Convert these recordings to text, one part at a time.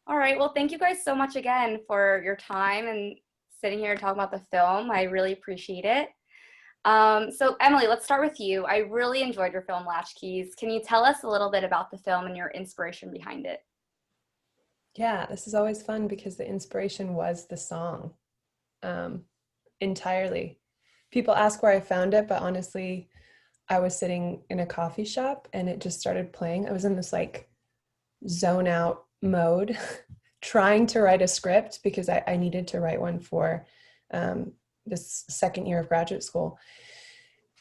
All right. Well, thank you guys so much again for your time and sitting here and talking about the film. I really appreciate it. So Emily, let's start with you. I really enjoyed your film Latchkeys. Can you tell us a little bit about the film and your inspiration behind it? Yeah, this is always fun because the inspiration was the song um, entirely. People ask where I found it, but honestly, I was sitting in a coffee shop and it just started playing. I was in this like zone out mode, trying to write a script because I needed to write one for um, this second year of graduate school.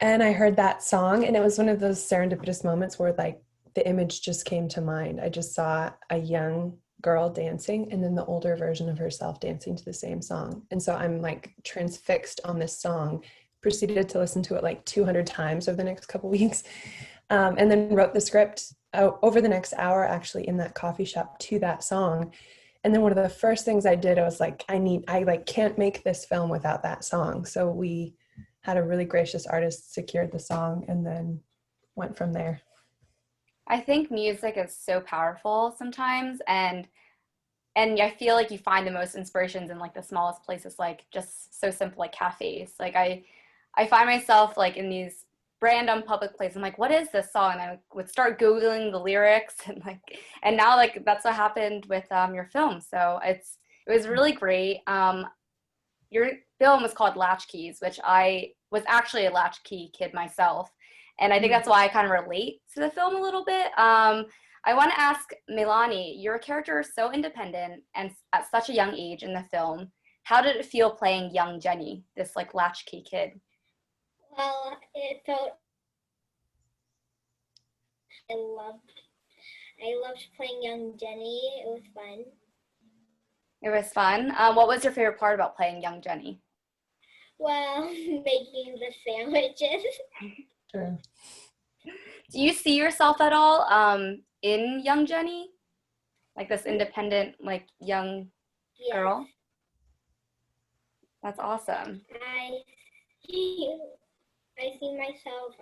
And I heard that song, and it was one of those serendipitous moments where like the image just came to mind. I just saw a young girl dancing and then the older version of herself dancing to the same song. And so I'm like transfixed on this song, proceeded to listen to it like 200 times over the next couple weeks, and then wrote the script over the next hour actually in that coffee shop to that song. And then one of the first things I did, I was like, I like can't make this film without that song. So we had a really gracious artist secured the song and then went from there. I think music is so powerful sometimes, and I feel like you find the most inspirations in like the smallest places, like just so simple like cafes. Like I find myself like in these random public places. I'm like, what is this song? And I would start Googling the lyrics and now like that's what happened with your film. So it was really great. Your film was called Latchkeys, which I was actually a latchkey kid myself. And I think that's why I kind of relate to the film a little bit. I want to ask Meilani, your character is so independent and at such a young age in the film. How did it feel playing young Jenny, this like latchkey kid? Well, it felt I loved I loved playing young Jenny. It was fun. It was fun. What was your favorite part about playing young Jenny? Well, making the sandwiches. Sure. Do you see yourself at all in young Jenny? Like this independent, like young Yes. girl? That's awesome. I see myself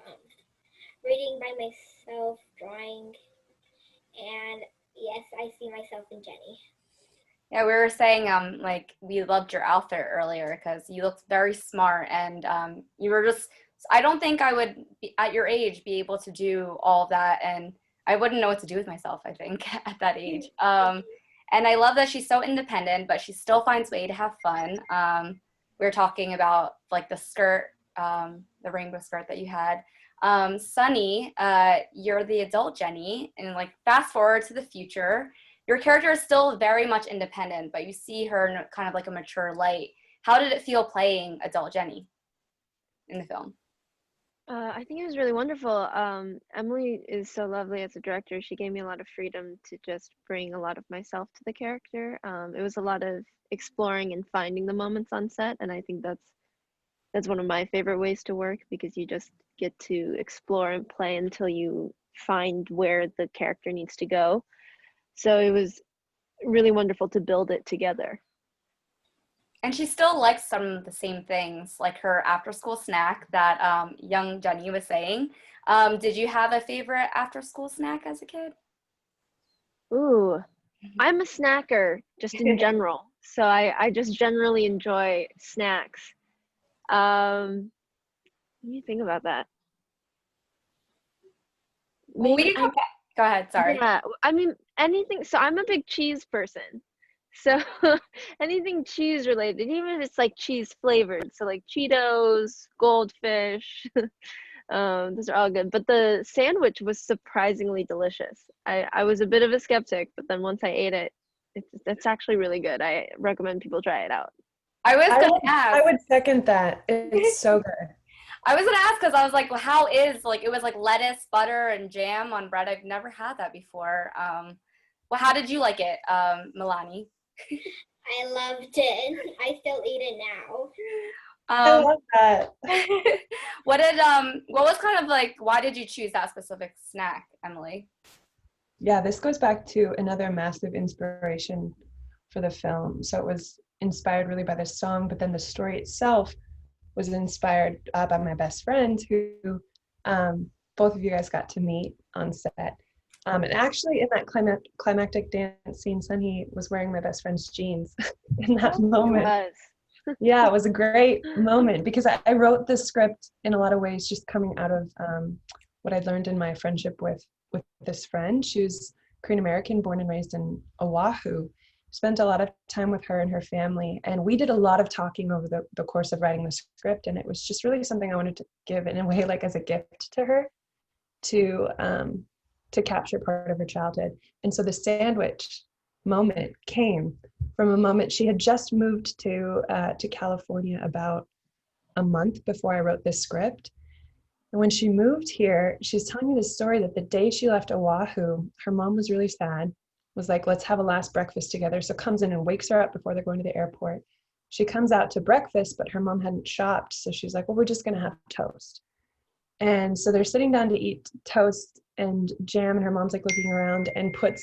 reading by myself, drawing, and yes, I see myself in Jenny. Yeah, we were saying like we loved your outfit earlier because you looked very smart and you were just I don't think I would be, at your age be able to do all of that and I wouldn't know what to do with myself, I think, at that age. And I love that she's so independent, but she still finds way to have fun. We were talking about like the skirt, the rainbow skirt that you had. SunHee, you're the adult Jenny, and like fast forward to the future, your character is still very much independent, but you see her in kind of like a mature light. How did it feel playing adult Jenny in the film? I think it was really wonderful. Emily is so lovely as a director. She gave me a lot of freedom to just bring a lot of myself to the character. It was a lot of exploring and finding the moments on set, and I think that's one of my favorite ways to work because you just get to explore and play until you find where the character needs to go. So it was really wonderful to build it together. And she still likes some of the same things, like her after school snack that young Jenny was saying. Did you have a favorite after school snack as a kid? Ooh, I'm a snacker just in general. So I just generally enjoy snacks. Let me think about that. Well, we Maybe can go ahead, sorry. yeah, I mean anything. So I'm a big cheese person. So anything cheese related, even if it's like cheese flavored. So like Cheetos, Goldfish, those are all good. But the sandwich was surprisingly delicious. I was a bit of a skeptic, but then once I ate it, it's actually really good. I recommend people try it out. I was gonna ask. I would second that. It's so good. I was gonna ask because I was like, well, how is like it was like lettuce, butter, and jam on bread. I've never had that before. Well, how did you like it, Meilani? I loved it. I still eat it now. I love that. What was kind of like why did you choose that specific snack, Emily? Yeah, this goes back to another massive inspiration for the film. So it was inspired really by the song, but then the story itself was inspired by my best friend who both of you guys got to meet on set. And actually, in that climactic dance scene, SunHee was wearing my best friend's jeans in that Oh, It moment. was. Yeah, it was a great moment because I wrote this script in a lot of ways just coming out of what I'd learned in my friendship with this friend. She was Korean American, born and raised in Oahu. Spent a lot of time with her and her family, and we did a lot of talking over the course of writing the script, and it was just really something I wanted to give in a way, like as a gift to her, to capture part of her childhood. And so the sandwich moment came from a moment she had just moved to California about a month before I wrote this script. And when she moved here, she was telling me this story that the day she left Oahu, her mom was really sad, was like, let's have a last breakfast together. So comes in and wakes her up before they're going to the airport. She comes out to breakfast, but her mom hadn't shopped. So she's like, well, we're just going to have toast. And so they're sitting down to eat toast and jam, and her mom's like looking around and puts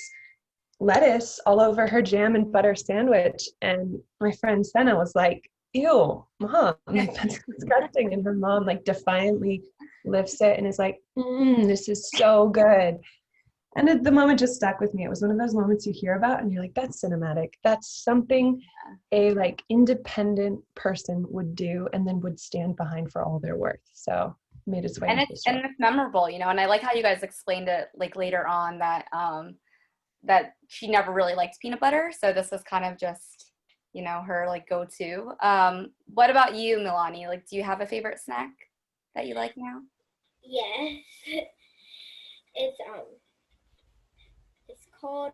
lettuce all over her jam and butter sandwich. And my friend Senna was like, ew, mom, like that's disgusting. And her mom like defiantly lifts it and is like, this is so good. And the moment just stuck with me. It was one of those moments you hear about and you're like, that's cinematic. That's something a like independent person would do and then would stand behind for all their worth. So made its way And into the show. it's memorable, you know, and I like how you guys explained it like later on that that she never really liked peanut butter, so this was kind of just, you know, her like go-to. What about you, Meilani? Like, do you have a favorite snack that you like now? Yes. It's it's called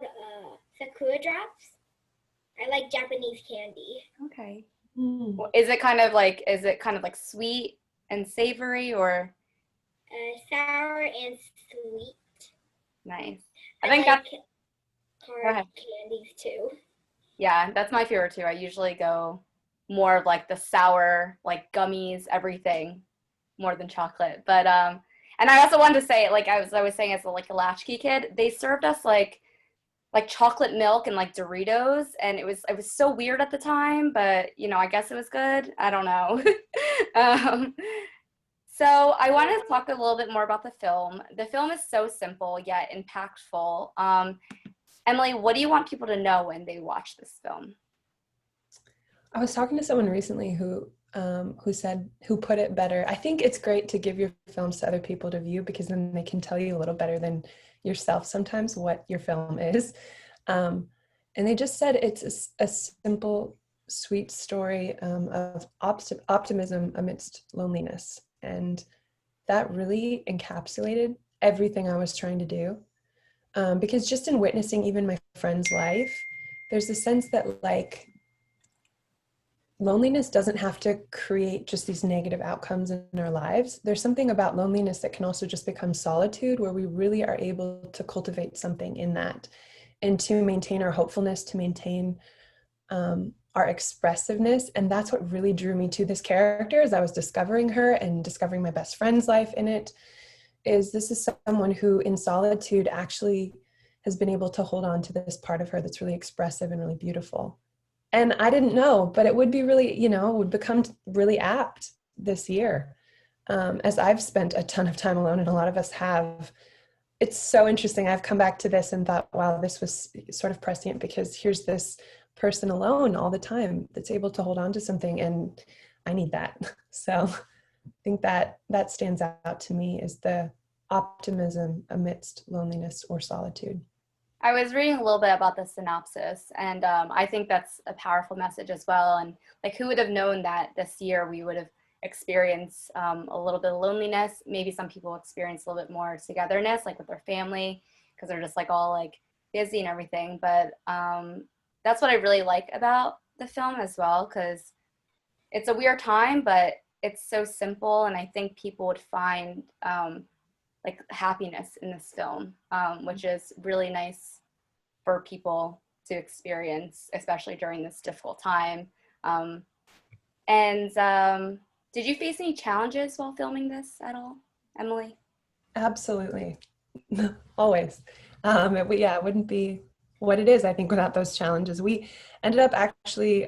Sakura Drops. I like Japanese candy. Okay. Mm. Is it kind of like sweet and savory, or Sour and sweet. nice? I I think like that's go hard ahead. candies too. Yeah, that's my favorite too. I usually go more of like the sour, like gummies, everything, more than chocolate. But and I also wanted to say, like I was saying as like a latchkey kid, they served us like chocolate milk and like Doritos, and it was so weird at the time, but you know, I guess it was good. I don't know. um, so I wanted to talk a little bit more about the film. The film is so simple yet impactful. Emily, what do you want people to know when they watch this film? I was talking to someone recently who put it better. I think it's great to give your films to other people to view because then they can tell you a little better than yourself sometimes what your film is. And they just said it's a simple, sweet story of optimism amidst loneliness. And that really encapsulated everything I was trying to do. Because just in witnessing even my friend's life, there's a sense that like loneliness doesn't have to create just these negative outcomes in our lives. There's something about loneliness that can also just become solitude, where we really are able to cultivate something in that and to maintain our hopefulness, to maintain our expressiveness. And that's what really drew me to this character as I was discovering her and discovering my best friend's life in it. This is someone who in solitude actually has been able to hold on to this part of her that's really expressive and really beautiful. And I didn't know, but it would be really, would become really apt this year. As I've spent a ton of time alone, and a lot of us have. It's so interesting. I've come back to this and thought, wow, this was sort of prescient because here's this person alone all the time that's able to hold on to something, and I need that. So I think that stands out to me is the optimism amidst loneliness or solitude. I was reading a little bit about the synopsis, and I think that's a powerful message as well. And like, who would have known that this year we would have experienced a little bit of loneliness? Maybe some people experience a little bit more togetherness, like with their family, because they're just like all like busy and everything. But that's what I really like about the film as well, because it's a weird time, but it's so simple, and I think people would find like happiness in this film, which is really nice for people to experience, especially during this difficult time. And did you face any challenges while filming this at all, Emily? Absolutely. Always. It wouldn't be what it is, I think, without those challenges. We ended up actually,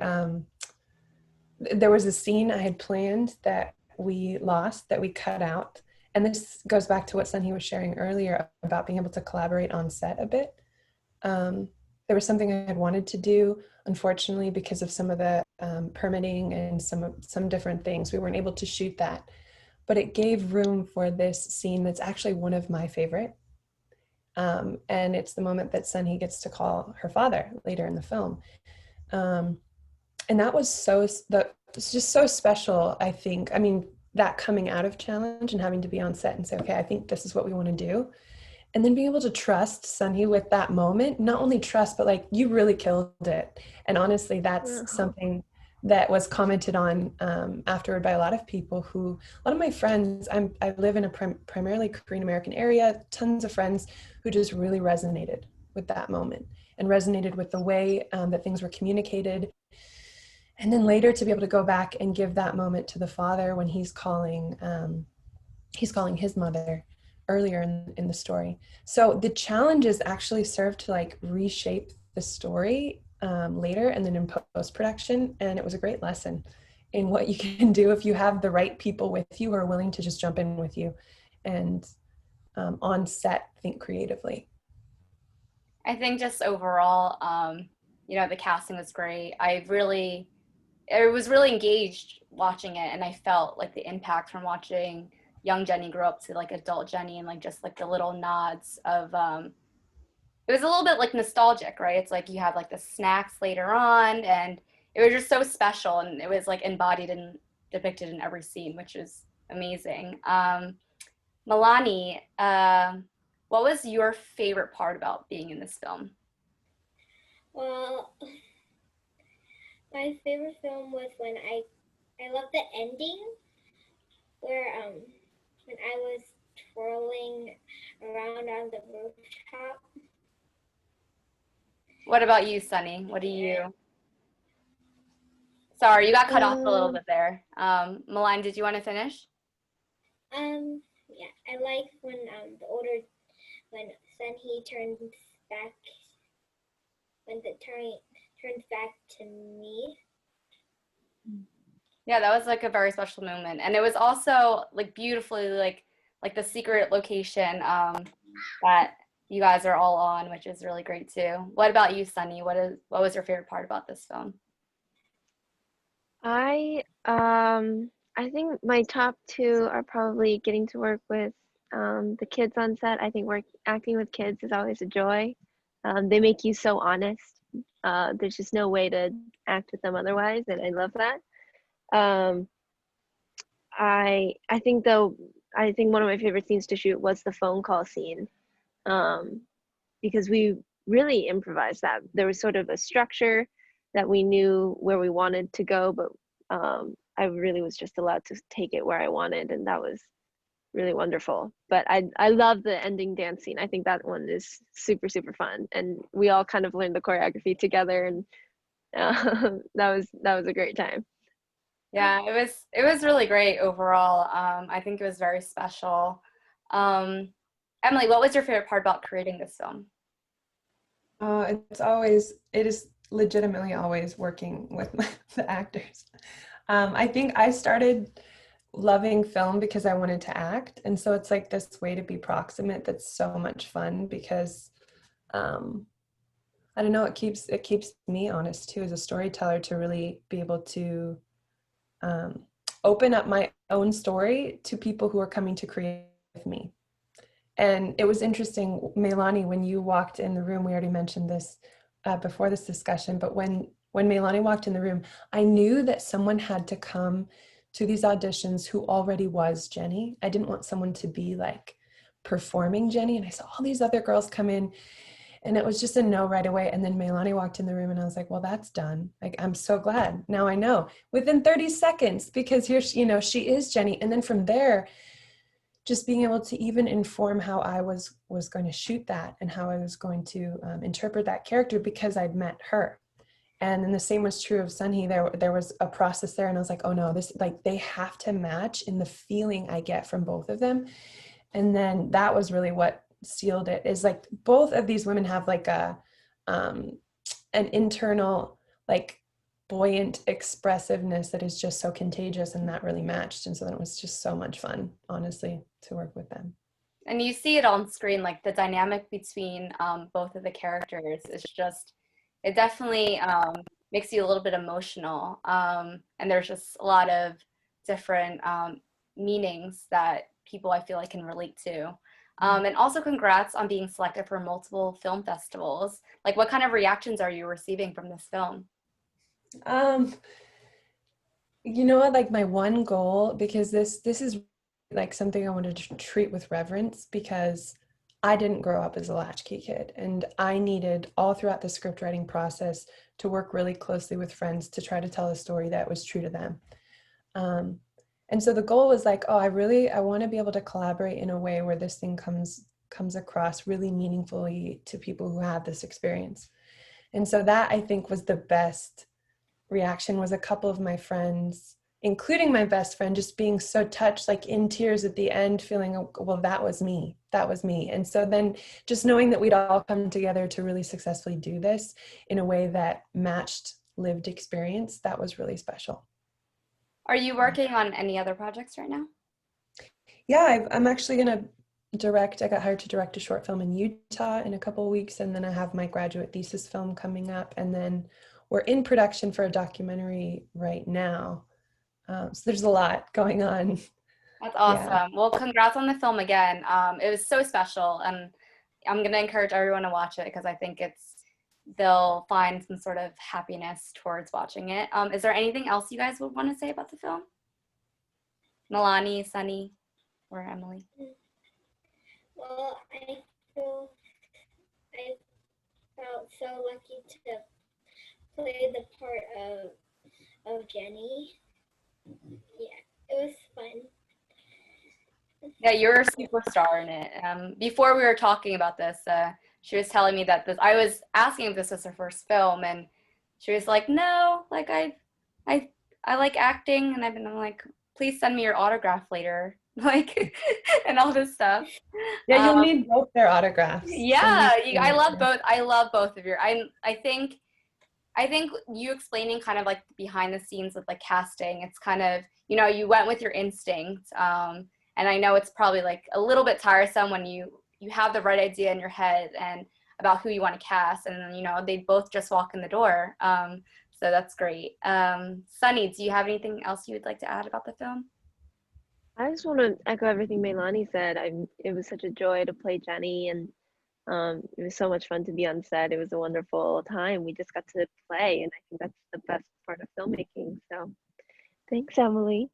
there was a scene I had planned that we lost, that we cut out. and this goes back to what SunHee was sharing earlier about being able to collaborate on set a bit. There was something I had wanted to do. Unfortunately, because of some of the permitting and some different things, we weren't able to shoot that. But it gave room for this scene that's actually one of my favorite. And it's the moment that SunHee gets to call her father later in the film. And that was it's just so special, I think. I mean, that coming out of challenge and having to be on set and say, okay, I think this is what we want to do. And then being able to trust SunHee with that moment, not only trust, but like, you really killed it. And honestly, that's something that was commented on afterward by a lot of people a lot of my friends, I live in a primarily Korean American area, tons of friends who just really resonated with that moment and resonated with the way that things were communicated. And then later to be able to go back and give that moment to the father when he's calling his mother earlier in the story. So the challenges actually served to like reshape the story later and then in post-production. And it was a great lesson in what you can do if you have the right people with you who are willing to just jump in with you and on set think creatively. I think just overall, the casting was great. I was really engaged watching it, and I felt like the impact from watching young Jenny grow up to like adult Jenny, and like just like the little nods of it was a little bit like nostalgic, right? It's like you have like the snacks later on, and it was just so special, and it was like embodied and depicted in every scene, which is amazing. Meilani, what was your favorite part about being in this film? Well, my favorite film was when I love the ending where when I was twirling around on the rooftop. What about you, Sunny? What do you? Sorry, you got cut off a little bit there. Meilani, did you want to finish? Yeah, I like when when SunHee turns back, when the turns back to me. Yeah, that was like a very special moment, and it was also like beautifully like the secret location that you guys are all on, which is really great too. What about you, Sunny? What was your favorite part about this film? I I think my top two are probably getting to work with the kids on set. I think acting with kids is always a joy. They make you so honest. There's just no way to act with them otherwise, and I love that. Um, I think though I think one of my favorite scenes to shoot was the phone call scene, um, because we really improvised that. There was sort of a structure that we knew where we wanted to go, but I really was just allowed to take it where I wanted, and that was really wonderful. But I love the ending dance scene. I think that one is super super fun, and we all kind of learned the choreography together, and that was a great time. Yeah, it was really great overall. I think it was very special. Um, Emily, what was your favorite part about creating this film? It is legitimately always working with the actors. I think I started loving film because I wanted to act. And so it's like this way to be proximate that's so much fun because I don't know, it keeps me honest too as a storyteller to really be able to open up my own story to people who are coming to create with me. And it was interesting, Meilani, when you walked in the room, we already mentioned this before this discussion, but when Meilani walked in the room, I knew that someone had to come to these auditions who already was Jenny. I didn't want someone to be like performing Jenny. And I saw all these other girls come in and it was just a no right away. And then Meilani walked in the room and I was like, well, that's done. Like, I'm so glad. Now I know within 30 seconds, because here, she is Jenny. And then from there, just being able to even inform how I was going to shoot that and how I was going to interpret that character because I'd met her. And then the same was true of SunHee. There was a process there and I was like, oh no, this, like, they have to match in the feeling I get from both of them. And then that was really what sealed it, is like both of these women have like an internal like buoyant expressiveness that is just so contagious, and that really matched. And so then it was just so much fun, honestly, to work with them. And you see it on screen, like the dynamic between both of the characters is just, it definitely makes you a little bit emotional. And there's just a lot of different meanings that people I feel like can relate to. And also congrats on being selected for multiple film festivals. Like what kind of reactions are you receiving from this film? You know what, like my one goal, because this is like something I wanted to treat with reverence, because I didn't grow up as a latchkey kid, and I needed all throughout the script writing process to work really closely with friends to try to tell a story that was true to them. And so the goal was like, oh, I want to be able to collaborate in a way where this thing comes across really meaningfully to people who have this experience. And so that, I think, was the best reaction, was a couple of my friends, including my best friend, just being so touched, like in tears at the end, feeling, oh, well, that was me. And so then just knowing that we'd all come together to really successfully do this in a way that matched lived experience, that was really special. Are you working on any other projects right now? Yeah, I'm actually going to direct. I got hired to direct a short film in Utah in a couple of weeks, and then I have my graduate thesis film coming up, and then we're in production for a documentary right now. So there's a lot going on. That's awesome. Yeah. Well, congrats on the film again. It was so special, and I'm gonna encourage everyone to watch it because I think they'll find some sort of happiness towards watching it. Is there anything else you guys would want to say about the film? Meilani, SunHee, or Emily? Well, I felt so lucky to play the part of Jenny. Yeah, it was fun. Yeah, you're a superstar in it. Before we were talking about this, she was telling me that I was asking if this was her first film, and she was like, "No, like I, I like acting," and I'm like, "Please send me your autograph later," like, and all this stuff. Yeah, you'll Um, need both their autographs. yeah, I Yeah. love both. I love both of your. I think you explaining kind of like behind the scenes with like casting, it's kind of, you went with your instinct. And I know it's probably like a little bit tiresome when you have the right idea in your head and about who you want to cast, and then, they both just walk in the door. So that's great. SunHee, do you have anything else you would like to add about the film? I just want to echo everything Meilani said. It was such a joy to play Jenny, and it was so much fun to be on set. It was a wonderful time. We just got to play, and I think that's the best part of filmmaking. So thanks, Emily.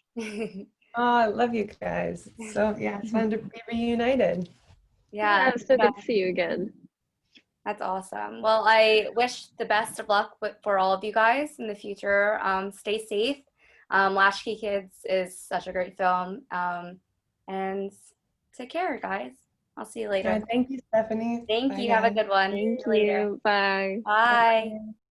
Oh, I love you guys. So yeah, it's fun to be reunited. Yeah, It was so good to see you again. that's awesome. Well, I wish the best of luck for all of you guys in the future. Stay safe. Latchkey Kids is such a great film. And take care, guys. I'll see you later. Thank you, Stephanie. Thank Bye, you. Have a guys. good one. See Thank you later. you. Bye. Bye. Bye.